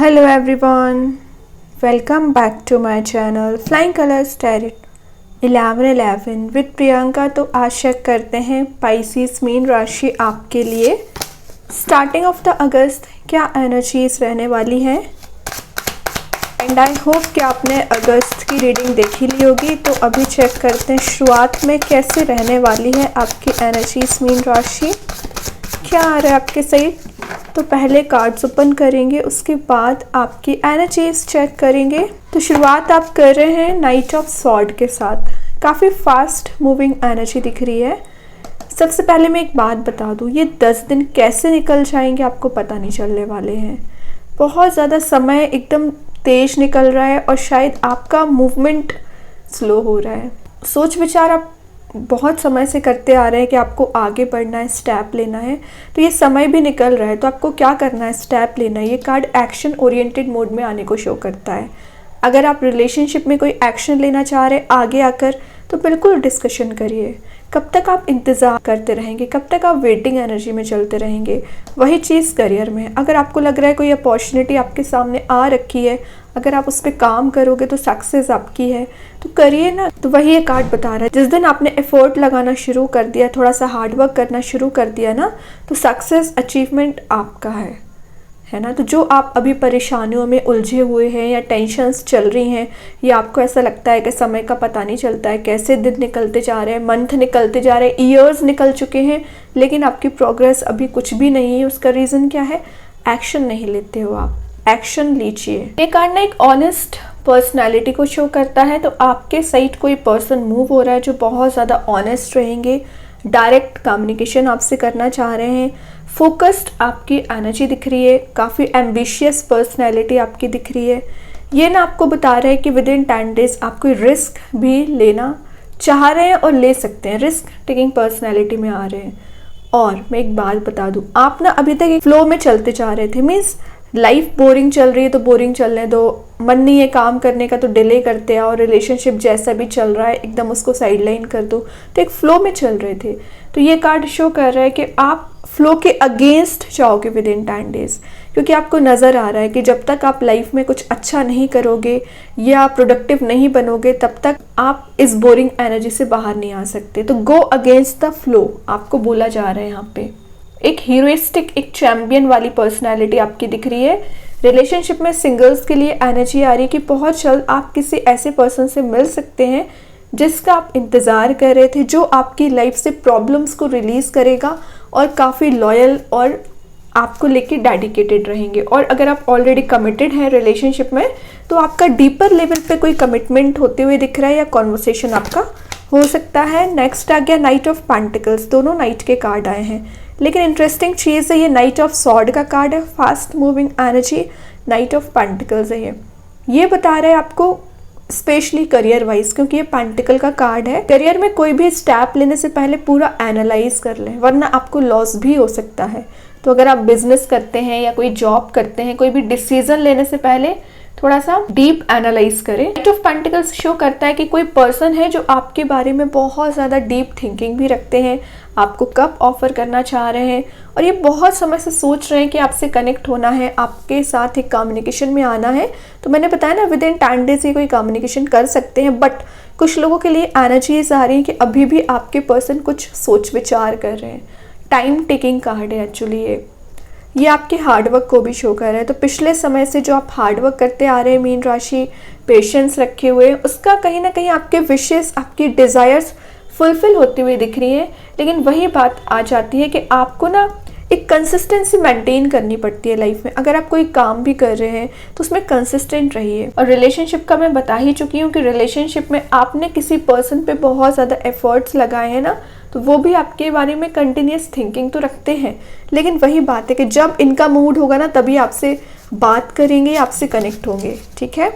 Hello everyone, welcome back to my channel Flying Colors Tarot 1111 with Priyanka. तो आशा करते हैं Pisces mean राशि आपके लिए स्टार्टिंग ऑफ द अगस्त क्या एनर्जीज रहने वाली हैं एंड आई होप कि आपने अगस्त की रीडिंग देखी ली होगी। तो अभी चेक करते हैं शुरुआत में कैसे रहने वाली है आपकी एनर्जीज मीन राशि, क्या आ रहा है आपके सही। तो पहले कार्ड्स ओपन करेंगे, उसके बाद आपकी एनर्जीज चेक करेंगे। तो शुरुआत आप कर रहे हैं नाइट ऑफ सॉर्ड के साथ, काफ़ी फास्ट मूविंग एनर्जी दिख रही है। सबसे पहले मैं एक बात बता दूं, ये 10 दिन कैसे निकल जाएंगे आपको पता नहीं चलने वाले हैं। बहुत ज़्यादा समय एकदम तेज निकल रहा है और शायद आपका मूवमेंट स्लो हो रहा है। सोच विचार आप बहुत समय से करते आ रहे हैं कि आपको आगे बढ़ना है, स्टेप लेना है, तो ये समय भी निकल रहा है। तो आपको क्या करना है, स्टेप लेना है। ये कार्ड एक्शन ओरिएंटेड मोड में आने को शो करता है। अगर आप रिलेशनशिप में कोई एक्शन लेना चाह रहे हैं आगे आकर, तो बिल्कुल डिस्कशन करिए। कब तक आप इंतज़ार करते रहेंगे, कब तक आप वेटिंग एनर्जी में चलते रहेंगे। वही चीज़ करियर में, अगर आपको लग रहा है कोई अपॉर्चुनिटी आपके सामने आ रखी है, अगर आप उस पर काम करोगे तो सक्सेस आपकी है, तो करिए ना। तो वही ये कार्ड बता रहा है, जिस दिन आपने एफर्ट लगाना शुरू कर दिया, थोड़ा सा हार्ड वर्क करना शुरू कर दिया ना, तो सक्सेस अचीवमेंट आपका है ना। तो जो आप अभी परेशानियों में उलझे हुए हैं या टेंशन्स चल रही हैं, या आपको ऐसा लगता है कि समय का पता नहीं चलता है, कैसे दिन निकलते जा रहे हैं, मंथ निकलते जा रहे हैं, ईयर्स निकल चुके हैं, लेकिन आपकी प्रोग्रेस अभी कुछ भी नहीं है। उसका रीज़न क्या है, एक्शन नहीं लेते हो आप। एक्शन लीजिए। ये कार्ड ना एक ऑनेस्ट पर्सनालिटी को शो करता है। तो आपके साइड कोई पर्सन मूव हो रहा है जो बहुत ज़्यादा ऑनेस्ट रहेंगे, डायरेक्ट कम्युनिकेशन आपसे करना चाह रहे हैं, फोकस्ड आपकी एनर्जी दिख रही है, काफ़ी एम्बिशियस पर्सनैलिटी आपकी दिख रही है। ये ना आपको बता रहे हैं कि विद इन 10 डेज आप कोई रिस्क भी लेना चाह रहे हैं और ले सकते हैं, रिस्क टेकिंग पर्सनैलिटी में आ रहे हैं। और मैं एक बात बता दूं, आप ना अभी तक एक फ्लो में चलते जा रहे थे, मीन्स लाइफ बोरिंग चल रही है तो बोरिंग चलने दो, मन नहीं है काम करने का तो डिले करते आओ, रिलेशनशिप जैसा भी चल रहा है एकदम उसको साइडलाइन कर दो। तो एक फ्लो में चल रहे थे। तो ये कार्ड शो कर रहा है कि आप फ्लो के अगेंस्ट जाओगे विद इन 10 डेज, क्योंकि आपको नज़र आ रहा है कि जब तक आप लाइफ में कुछ अच्छा नहीं करोगे या प्रोडक्टिव नहीं बनोगे, तब तक आप इस बोरिंग एनर्जी से बाहर नहीं आ सकते। तो गो अगेंस्ट द फ्लो आपको बोला जा रहा है यहाँ पे। एक हीरोइस्टिक, एक चैम्पियन वाली पर्सनालिटी आपकी दिख रही है। रिलेशनशिप में सिंगल्स के लिए एनर्जी आ रही है कि बहुत जल्द आप किसी ऐसे पर्सन से मिल सकते हैं जिसका आप इंतज़ार कर रहे थे, जो आपकी लाइफ से प्रॉब्लम्स को रिलीज़ करेगा और काफ़ी लॉयल और आपको लेके डेडिकेटेड रहेंगे। और अगर आप ऑलरेडी कमिटेड हैं रिलेशनशिप में, तो आपका डीपर लेवल पे कोई कमिटमेंट होते हुए दिख रहा है या कॉन्वर्सेशन आपका हो सकता है। नेक्स्ट आ गया नाइट ऑफ पेंटिकल्स, दोनों नाइट के कार्ड आए हैं। लेकिन इंटरेस्टिंग चीज़ है, ये नाइट ऑफ सॉर्ड का कार्ड है, fast moving energy, night of pentacles है। ये बता रहे हैं आपको स्पेशली करियर वाइज, क्योंकि ये पेंटिकल का कार्ड है। करियर में कोई भी स्टेप लेने से पहले पूरा एनालाइज कर लें, वरना आपको लॉस भी हो सकता है। तो अगर आप बिजनेस करते हैं या कोई जॉब करते हैं, कोई भी डिसीजन लेने से पहले थोड़ा सा डीप एनालाइज करें। नाइट ऑफ पेंटिकल्स शो करता है कि कोई पर्सन है जो आपके बारे में बहुत ज़्यादा डीप थिंकिंग भी रखते हैं, आपको कब ऑफर करना चाह रहे हैं, और ये बहुत समय से सोच रहे हैं कि आपसे कनेक्ट होना है, आपके साथ एक कम्युनिकेशन में आना है। तो मैंने बताया ना, विद इन 10 डेज ये कोई कम्युनिकेशन कर सकते हैं। बट कुछ लोगों के लिए एनर्जीज आ रही है कि अभी भी आपके पर्सन कुछ सोच विचार कर रहे हैं। टाइम टेकिंग कार्ड है एक्चुअली ये आपके हार्डवर्क को भी शो कर रहा है। तो पिछले समय से जो आप हार्डवर्क करते आ रहे हैं मीन राशि, पेशेंस रखे हुए, उसका कहीं ना कहीं आपके विशेस, आपकी डिज़ायर्स फुलफिल होती हुई दिख रही है। लेकिन वही बात आ जाती है कि आपको ना एक कंसिस्टेंसी मेंटेन करनी पड़ती है लाइफ में। अगर आप कोई काम भी कर रहे हैं तो उसमें कंसिस्टेंट रहिए। और रिलेशनशिप का मैं बता ही चुकी हूँ कि रिलेशनशिप में आपने किसी पर्सन पे बहुत ज़्यादा एफर्ट्स लगाए हैं ना, तो वो भी आपके बारे में कंटिन्यूस थिंकिंग तो रखते हैं। लेकिन वही बात है कि जब इनका मूड होगा ना, तभी आपसे बात करेंगे, आपसे कनेक्ट होंगे। ठीक है,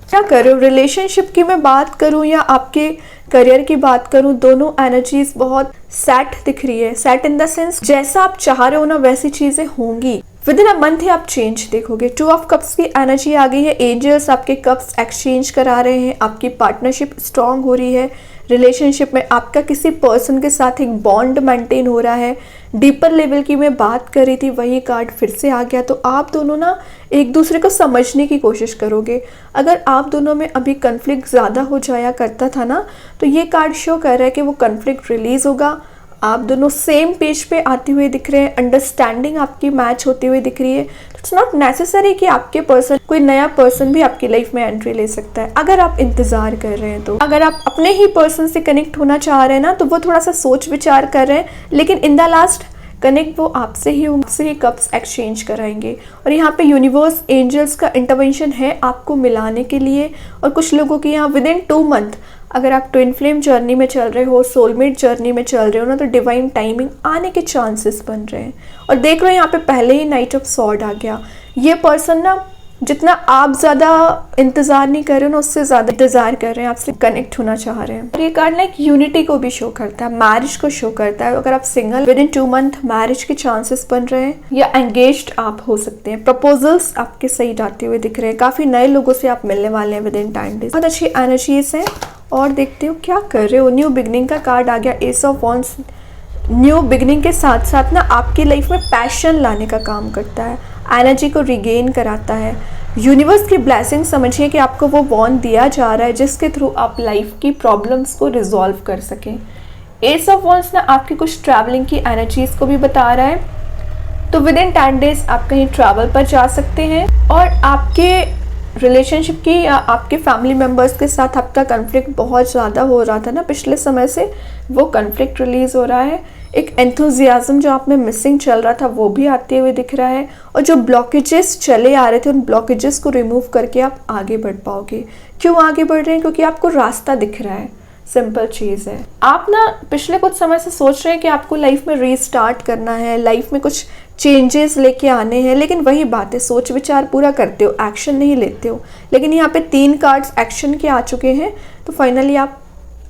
क्या करो, रिलेशनशिप की मैं बात करूं या आपके करियर की बात करूं, दोनों एनर्जीज बहुत सेट दिख रही है। सेट इन द सेंस, जैसा आप चाह रहे हो ना वैसी चीजें होंगी। विद इन अ मंथ ही आप चेंज देखोगे। 2 ऑफ कप्स की एनर्जी आ गई है। एंजल्स आपके कप्स एक्सचेंज करा रहे हैं, आपकी पार्टनरशिप स्ट्रांग हो रही है। रिलेशनशिप में आपका किसी पर्सन के साथ एक बॉन्ड मेंटेन हो रहा है, डीपर लेवल की मैं बात कर रही थी, वही कार्ड फिर से आ गया। तो आप दोनों ना एक दूसरे को समझने की कोशिश करोगे। अगर आप दोनों में अभी कन्फ्लिक्ट ज़्यादा हो जाया करता था ना, तो ये कार्ड शो कर रहा है कि वो कन्फ्लिक्ट रिलीज़ होगा। आप दोनों सेम पेज पे आते हुए दिख रहे हैं, अंडरस्टैंडिंग आपकी मैच होती हुई दिख रही है। इट्स नॉट नेसेसरी कि आपके पर्सन, कोई नया पर्सन भी आपकी लाइफ में एंट्री ले सकता है अगर आप इंतज़ार कर रहे हैं। तो अगर आप अपने ही पर्सन से कनेक्ट होना चाह रहे हैं ना, तो वो थोड़ा सा सोच विचार कर रहे हैं, लेकिन इन द लास्ट कनेक्ट वो आपसे ही कप्स एक्सचेंज कराएंगे। और यहाँ पे यूनिवर्स, एंजल्स का इंटरवेंशन है आपको मिलाने के लिए। और कुछ लोगों की यहाँ विद इन 2 मंथ, अगर आप ट्विन फ्लेम जर्नी में चल रहे हो, सोलमेट जर्नी में चल रहे हो ना, तो डिवाइन टाइमिंग आने के चांसेस बन रहे हैं। और देख रहे हो यहाँ पे पहले ही नाइट ऑफ सॉर्ड आ गया। ये पर्सन ना, जितना आप ज़्यादा इंतज़ार नहीं कर रहे हो ना, उससे ज़्यादा इंतज़ार कर रहे हैं, आपसे कनेक्ट होना चाह रहे हैं। और ये कार्ड ना एक यूनिटी को भी शो करता है, मैरिज को शो करता है। अगर आप single, with in 2 month marriage के चांसेस बन रहे हैं, या एंगेज्ड आप हो सकते हैं। प्रपोजल्स आपके सही जाते हुए दिख रहे हैं, काफ़ी नए लोगों से आप मिलने वाले हैं विद इन 10 डेज। बहुत अच्छी एनर्जीज हैं। और देखते हो क्या कर रहे हो। न्यू बिगनिंग का कार्ड आ गया, S of wands. New beginning के साथ साथ ना आपकी लाइफ में पैशन लाने का काम करता है, एनर्जी को रिगेन कराता है। यूनिवर्स की ब्लेसिंग समझिए कि आपको वो वॉन्ड दिया जा रहा है जिसके थ्रू आप लाइफ की प्रॉब्लम्स को रिजॉल्व कर सकें। एस ऑफ वॉन्ड्स ना आपकी कुछ ट्रैवलिंग की एनर्जीज को भी बता रहा है। तो विद इन 10 डेज आप कहीं ट्रैवल पर जा सकते हैं। और आपके रिलेशनशिप की या आपके फैमिली मेम्बर्स के साथ आपका कन्फ्लिक्ट बहुत ज़्यादा हो रहा था ना पिछले समय से, वो कन्फ्लिक्ट रिलीज़ हो रहा है। एक एंथुजियाज्म जो आप में मिसिंग चल रहा था वो भी आते हुए दिख रहा है। और जो ब्लॉकेजेस चले आ रहे थे, उन ब्लॉकेजेस को रिमूव करके आप आगे बढ़ पाओगे। क्यों आगे बढ़ रहे हैं? क्योंकि आपको रास्ता दिख रहा है। सिंपल चीज़ है। आप ना पिछले कुछ समय से सोच रहे हैं कि आपको लाइफ में रीस्टार्ट करना है, लाइफ में कुछ चेंजेस लेके आने हैं, लेकिन वही बात है, सोच विचार पूरा करते हो, एक्शन नहीं लेते हो। लेकिन यहाँ पे 3 कार्ड्स एक्शन के आ चुके हैं, तो फाइनली आप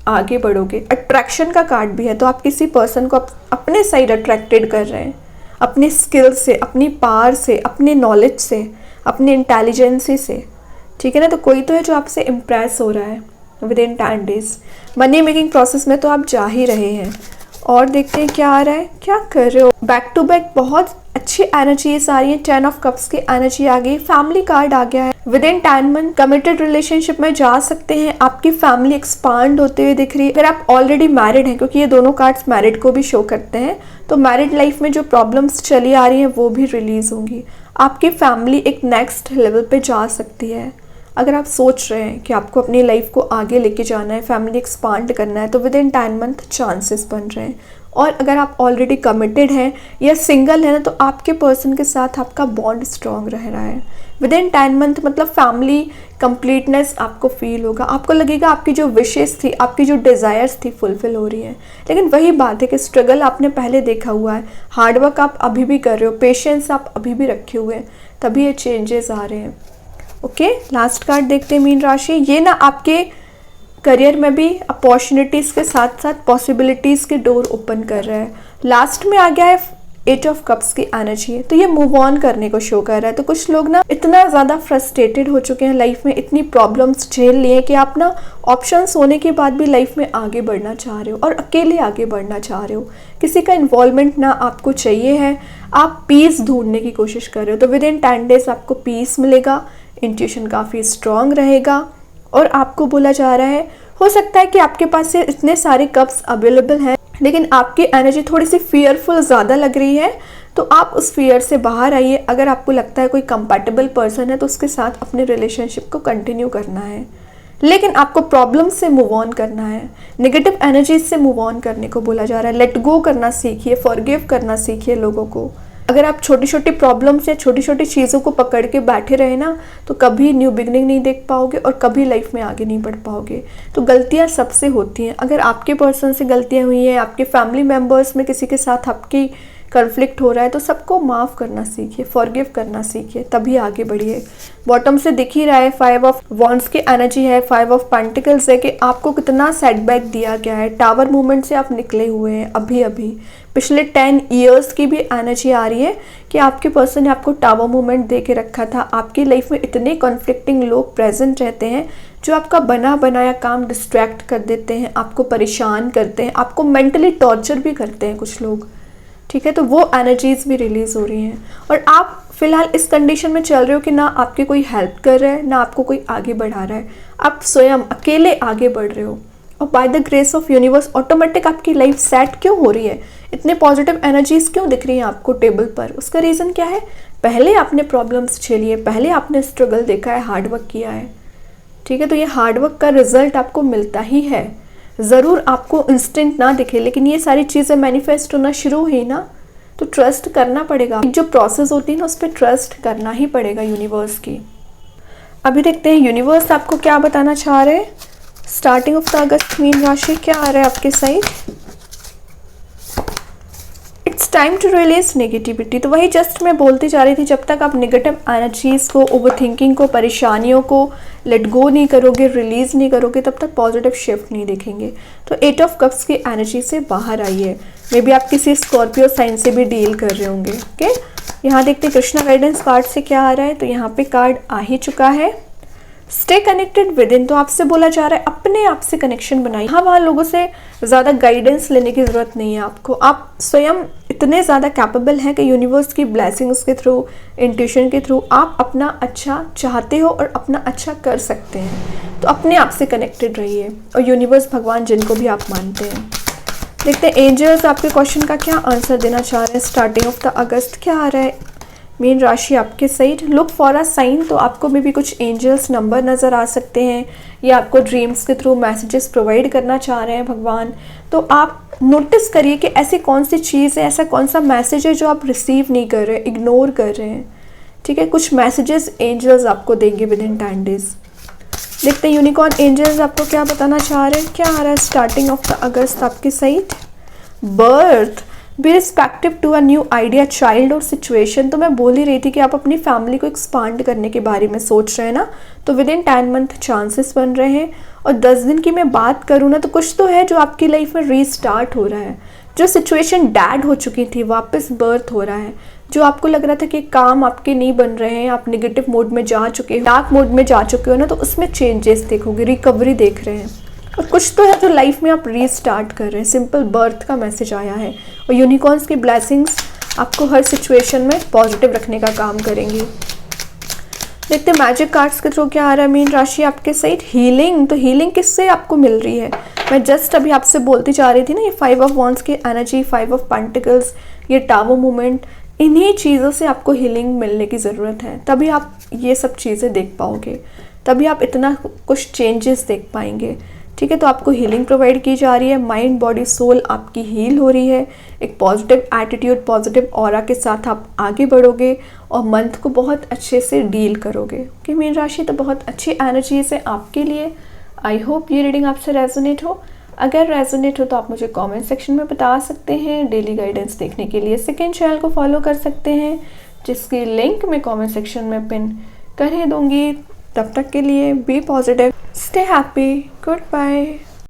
आगे बढ़ोगे। अट्रैक्शन का कार्ड भी है, तो आप किसी पर्सन को अपने साइड अट्रैक्टेड कर रहे हैं, अपने स्किल से, अपनी पावर से, अपने नॉलेज से, अपनी इंटेलिजेंसी से। ठीक है ना? तो कोई तो है जो आपसे इम्प्रेस हो रहा है with in 10 days. Money making process में तो आप जा ही रहे हैं। और देखते हैं क्या आ रहा है, क्या कर रहे हो। बैक टू बैक बहुत अच्छी एनर्जीज आ रही है। 10 ऑफ कप्स की एनर्जी आ गई, फैमिली कार्ड आ गया है। With in 10 month committed relationship में जा सकते हैं, आपकी फैमिली एक्सपांड होते हुए दिख रही है। अगर आप ऑलरेडी मैरिड हैं, क्योंकि ये दोनों कार्ड्स मैरिड को भी शो करते हैं, तो मैरिड लाइफ में जो प्रॉब्लम्स चली आ रही हैं वो भी रिलीज होंगी। आपकी फैमिली एक नेक्स्ट लेवल पे जा सकती है। अगर आप सोच रहे हैं कि आपको अपनी लाइफ को आगे लेके जाना है, फैमिली एक्सपांड करना है, तो विद इन 10 मंथ चांसेस बन रहे हैं। और अगर आप ऑलरेडी कमिटेड हैं या सिंगल है ना, तो आपके पर्सन के साथ आपका बॉन्ड स्ट्रॉन्ग रह रहा है। विद इन 10 मंथ मतलब फैमिली कंप्लीटनेस आपको फील होगा। आपको लगेगा आपकी जो विशेस थी, आपकी जो डिज़ायर्स थी, फुलफिल हो रही हैं। लेकिन वही बात है कि स्ट्रगल आपने पहले देखा हुआ है, हार्डवर्क आप अभी भी कर रहे हो, पेशेंस आप अभी भी रखे हुए हैं, तभी ये चेंजेस आ रहे हैं। ओके, लास्ट कार्ड देखते हैं मीन राशि। ये ना आपके करियर में भी अपॉर्चुनिटीज़ के साथ साथ पॉसिबिलिटीज़ के डोर ओपन कर रहा है। लास्ट में आ गया है 8 ऑफ कप्स की एनर्जी है, तो ये मूव ऑन करने को शो कर रहा है। तो कुछ लोग ना इतना ज़्यादा फ्रस्ट्रेटेड हो चुके हैं लाइफ में, इतनी प्रॉब्लम्स झेल लिए कि आप ना ऑप्शंस होने के बाद भी लाइफ में आगे बढ़ना चाह रहे हो और अकेले आगे बढ़ना चाह रहे हो। किसी का इन्वॉल्वमेंट ना आपको चाहिए है, आप पीस ढूंढने की कोशिश कर रहे हो। तो विद इन 10 डेज आपको पीस मिलेगा, इंट्यूशन काफ़ी स्ट्रॉन्ग रहेगा। और आपको बोला जा रहा है, हो सकता है कि आपके पास से इतने सारे कप्स अवेलेबल हैं, लेकिन आपकी एनर्जी थोड़ी सी फियरफुल ज़्यादा लग रही है, तो आप उस फियर से बाहर आइए। अगर आपको लगता है कोई कंपैटिबल पर्सन है, तो उसके साथ अपने रिलेशनशिप को कंटिन्यू करना है, लेकिन आपको प्रॉब्लम से मूव ऑन करना है, नेगेटिव एनर्जीज से मूव ऑन करने को बोला जा रहा है। लेट गो करना सीखिए, फॉरगिव करना सीखिए लोगों को। अगर आप छोटी छोटी प्रॉब्लम्स या छोटी छोटी चीज़ों को पकड़ के बैठे रहे ना, तो कभी न्यू बिगनिंग नहीं देख पाओगे और कभी लाइफ में आगे नहीं बढ़ पाओगे। तो गलतियां सबसे होती हैं। अगर आपके पर्सन से गलतियां हुई हैं, आपके फैमिली मेम्बर्स में किसी के साथ आपकी कन्फ्लिक्ट हो रहा है, तो सबको माफ़ करना सीखिए, फॉरगिव करना सीखिए, तभी आगे बढ़िए। बॉटम से दिख ही रहा है 5 ऑफ वॉन्ड्स की एनर्जी है, 5 ऑफ पेंटिकल्स है कि आपको कितना सेटबैक दिया गया है। टावर मूवमेंट से आप निकले हुए हैं अभी अभी। पिछले 10 ईयर्स की भी एनर्जी आ रही है कि आपके पर्सन ने आपको टावर मूवमेंट दे के रखा था। आपकी लाइफ में इतने कॉन्फ्लिक्टिंग लोग प्रेजेंट रहते हैं जो आपका बना बनाया काम डिस्ट्रैक्ट कर देते हैं, आपको परेशान करते हैं, आपको मेंटली टॉर्चर भी करते हैं कुछ लोग, ठीक है। तो वो एनर्जीज भी रिलीज हो रही हैं और आप फिलहाल इस कंडीशन में चल रहे हो कि ना आपकी कोई हेल्प कर रहा है, ना आपको कोई आगे बढ़ा रहा है, आप स्वयं अकेले आगे बढ़ रहे हो। और by the grace of universe automatic आपकी लाइफ सेट क्यों हो रही है, इतने पॉजिटिव एनर्जीज क्यों दिख रही हैं आपको टेबल पर? उसका रीज़न क्या है? पहले आपने प्रॉब्लम्स झेली है, पहले आपने स्ट्रगल देखा है, हार्डवर्क किया है, ठीक है। तो ये हार्डवर्क का रिजल्ट आपको मिलता ही है। ज़रूर आपको इंस्टेंट ना दिखे, लेकिन ये सारी चीज़ें मैनिफेस्ट होना शुरू हुई ना, तो ट्रस्ट करना पड़ेगा। जो प्रोसेस होती है ना, उस पर ट्रस्ट करना ही पड़ेगा यूनिवर्स की। अभी देखते हैं यूनिवर्स आपको क्या बताना चाह रहे हैं। स्टार्टिंग ऑफ द अगस्त मीन राशि क्या आ रहा है आपके side? It's time to release negativity. तो वही जस्ट मैं बोलती जा रही थी, जब तक आप नेगेटिव एनर्जीज़ को, ओवरथिंकिंग को, परेशानियों को लेट गो नहीं करोगे, रिलीज नहीं करोगे, तब तक पॉजिटिव शिफ्ट नहीं देखेंगे। तो 8 ऑफ कप्स की एनर्जी से बाहर आइए। मे बी आप किसी स्कॉर्पियो साइन से भी डील कर रहे होंगे। ओके, यहाँ देखते हैं कृष्णा गाइडेंस कार्ड से क्या आ रहा है। तो यहाँ पे कार्ड आ ही चुका है, स्टे कनेक्टेड विद इन। तो आपसे बोला जा रहा है अपने आप से कनेक्शन बनाइए। हाँ, वहाँ लोगों से ज़्यादा गाइडेंस लेने की ज़रूरत नहीं है आपको। आप स्वयं इतने ज़्यादा कैपेबल हैं कि यूनिवर्स की ब्लेसिंग्स के थ्रू, इंट्यूशन के थ्रू आप अपना अच्छा चाहते हो और अपना अच्छा कर सकते हैं। तो अपने आप से कनेक्टेड रहिए और यूनिवर्स, भगवान जिनको भी आप मानते हैं। देखते हैं एंजल्स आपके क्वेश्चन का क्या आंसर देना चाह रहे हैं। स्टार्टिंग ऑफ द अगस्त क्या आ रहा है मीन राशि आपके side? Look for a sign. तो आपको भी कुछ एंजल्स नंबर नज़र आ सकते हैं या आपको ड्रीम्स के थ्रू मैसेजेस प्रोवाइड करना चाह रहे हैं भगवान। तो आप नोटिस करिए कि ऐसी कौन सी चीज़ है, ऐसा कौन सा मैसेज है जो आप रिसीव नहीं कर रहे, इग्नोर कर रहे हैं, ठीक है। कुछ मैसेजेस एंजल्स आपको देंगे विद इन 10 डेज। देखते हैं यूनिकॉर्न एंजल्स आपको क्या बताना चाह रहे हैं। क्या आ रहा है स्टार्टिंग ऑफ द अगस्त आपकी side? Birth, be respective to a new idea, child और सिचुएशन। तो मैं बोल ही रही थी कि आप अपनी फैमिली को एक्सपांड करने के बारे में सोच रहे हैं ना, तो विद इन 10 मंथ चांसेस बन रहे हैं। और 10 दिन की मैं बात करूँ ना, तो कुछ तो है जो आपकी लाइफ में रीस्टार्ट हो रहा है। जो सिचुएशन डैड हो चुकी थी, वापस बर्थ हो रहा है। जो आपको लग रहा था कि काम आपके नहीं बन रहे हैं, आप नेगेटिव मोड में जा चुके हो, डार्क मोड में जा चुके हो ना, तो उसमें चेंजेस देखोगे, रिकवरी देख रहे हैं। और कुछ तो है जो लाइफ में आप रीस्टार्ट कर रहे हैं। सिंपल बर्थ का मैसेज आया है और यूनिकॉर्न्स की ब्लेसिंग्स आपको हर सिचुएशन में पॉजिटिव रखने का काम करेंगी। देखते हैं मैजिक कार्ड्स के थ्रू क्या आ रहा है मीन राशि आपके साइड। हीलिंग। तो हीलिंग किससे आपको मिल रही है? मैं जस्ट अभी आपसे बोलती जा रही थी ना, ये 5 ऑफ वॉन्ड्स की एनर्जी, 5 ऑफ पेंटिकल्स, ये टावर मूवमेंट, इन्हीं चीज़ों से आपको हीलिंग मिलने की ज़रूरत है। तभी आप ये सब चीज़ें देख पाओगे, तभी आप इतना कुछ चेंजेस देख पाएंगे, ठीक है। तो आपको हीलिंग प्रोवाइड की जा रही है। माइंड, बॉडी, सोल आपकी हील हो रही है। एक पॉजिटिव एटीट्यूड, पॉजिटिव ऑरा के साथ आप आगे बढ़ोगे और मंथ को बहुत अच्छे से डील करोगे। ओके मीन राशि, तो बहुत अच्छी एनर्जीज है आपके लिए। आई होप ये रीडिंग आपसे रेजोनेट हो। अगर रेजोनेट हो तो आप मुझे कमेंट सेक्शन में बता सकते हैं। डेली गाइडेंस देखने के लिए सेकंड चैनल को फॉलो कर सकते हैं, जिसकी लिंक मैं कमेंट सेक्शन में पिन कर ही दूंगी। तब तक के लिए be positive, stay happy, good bye.